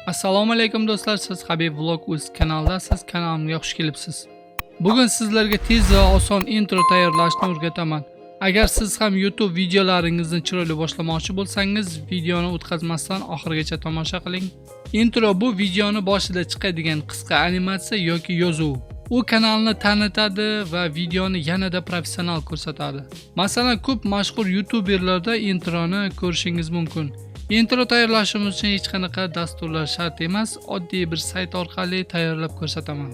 Assalomu alaykum do'stlar, siz Habib Vlog o'z kanalidasiz. Kanalimga xush kelibsiz. Bugun sizlarga tez va oson intro tayyorlashni o'rgataman. Agar siz ham YouTube videolaringizni chiroyli boshlamoqchi bo'lsangiz, videoni o'tkazmasdan oxirigacha tomosha qiling. Intro bu videoni boshida chiqadigan qisqa animatsiya yoki yozuv. U kanalni tanitadi va videoni yanada professional ko'rsatadi. Masalan, ko'p mashhur YouTuberlarda introni ko'rishingiz mumkin. Intro tayyorlashimiz uchun hech qanaqa dasturlar shart emas, oddiy bir sayt orqali tayyorlab ko'rsataman.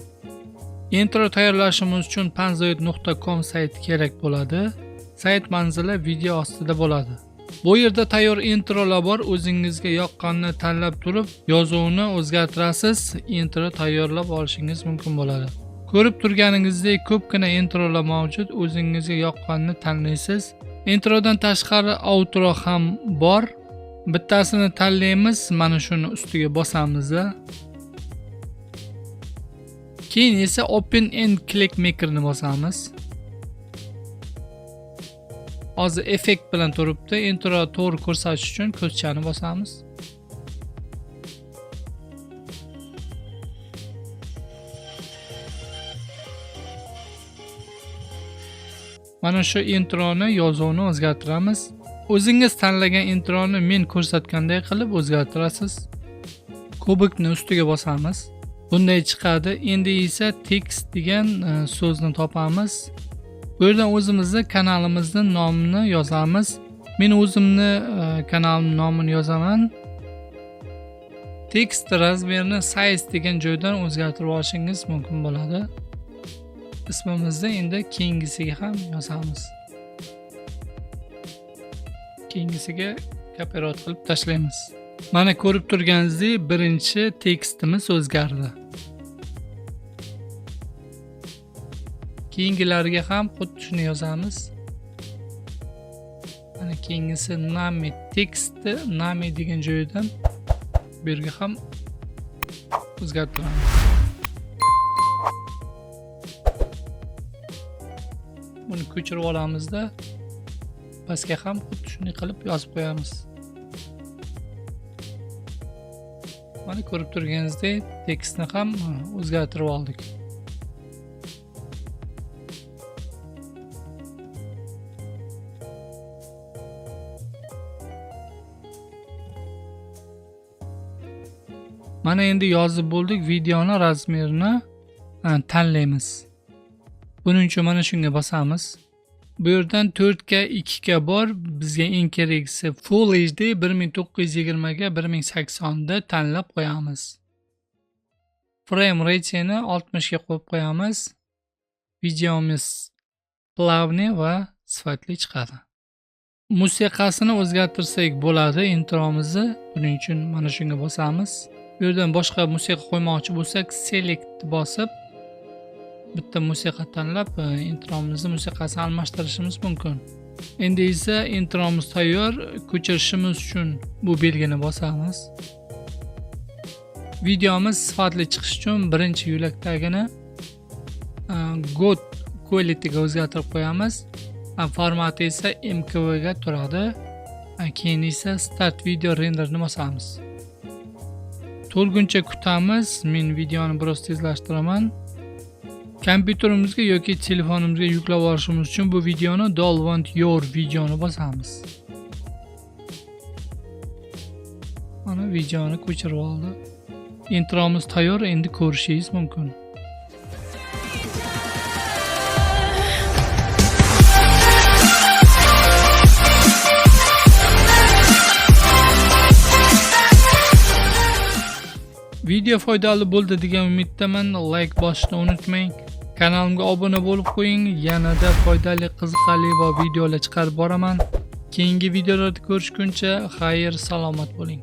Intro tayyorlashimiz uchun panzoid.com sayti kerak bo'ladi. Sayt manzili video ostida bo'ladi. Bu yerda tayyor introlar bor, o'zingizga yoqqanini tanlab turib, yozuvni o'zgartirasiz, intro tayyorlab olishingiz mumkin bo'ladi. Ko'rib turganingizdek ko'pgina introlar mavjud, o'zingizga yoqqanini tanlaysiz. Introdan tashqari outro ham bor. Bittasini tanlaymiz, mana shuni ustiga bosamiz. Keyin esa Open and Click Maker'ni bosamiz. Hozir effekt bilan turibdi. Intro to'g'ri ko'rsatish uchun ko'chani bosamiz. Mana shu introni yozuvini o'zgartiramiz. O'zingiz tanlagan introni men ko'rsatganday qilib o'zgartirasiz. Kubikni ustiga bosamiz. Bunday chiqadi. Endi esa text degan so'zni topamiz. Bu yerdan o'zimizning kanalimizning nomini yozamiz. Men o'zimni kanalimning nomini yozaman. Text razmerini size degan joydan o'zgartirib olishingiz mumkin bo'ladi. Ismimizni endi keyingisiga ham yozamiz. Keyingisiga copyright qilib tashlaymiz. Mana ko'rib turganingizdek, birinchi tekstimiz o'zgardi. Keyingilariga ham xuddi shuni yozamiz. Mana keyingisi name teksti, name degan joydan bu yerga ham o'zgartiramiz. Buni ko'chirib olamizda pastga ham xuddi shunday qilib yozib qo'yamiz. Mana ko'rib turganingizdek, tekstni ham o'zgartirib oldik. Mana endi yozib bo'ldik, videoni razmerini tanlaymiz. Buning uchun mana shunga bosamiz. Bu yerdan 4K, 2K bor. Bizga eng keraklisi Full HD 1920 ga 1080 da tanlab qo'yamiz. Frame rate'ini 60 ga qo'yib qo'yamiz. Videomiz plavni va sifatli chiqadi. Musiqasini o'zgartirsak bo'ladi intromizni. Buning uchun mana shunga bosamiz. Bu yerdan boshqa musiqa qo'ymoqchi bo'lsak, select bosib bitta musiqa tanlab intromizni musiqasini almashtirishimiz mumkin. Endi esa intromiz tayyor. Ko'chirishimiz uchun bu belgini bosamiz. Videomiz sifatli chiqish uchun birinchi yo'lakdagini God Quality ga o'zgartirib qo'yamiz. Formati esa MKV ga turadi. Keyin esa Start Video Renderni bosamiz. To'lguncha kutamiz. Men videoni biroz tezlashtiraman. Kompyuterimizga yoki telefonimizga yuklab olishimiz uchun bu videoni download your videoni bosamiz. Mana videoni ko'chirib oldi. Intromiz tayyor, endi ko'rishingiz mumkin. Video foydali bo'ldi degan umiddaman. Like bosishni unutmang. Kanalimga obuna bo'lib qo'ying. Yanada foydali, qiziqarli va videolar chiqarib boraman. Keyingi videolarda ko'rishguncha xayr, salomat bo'ling.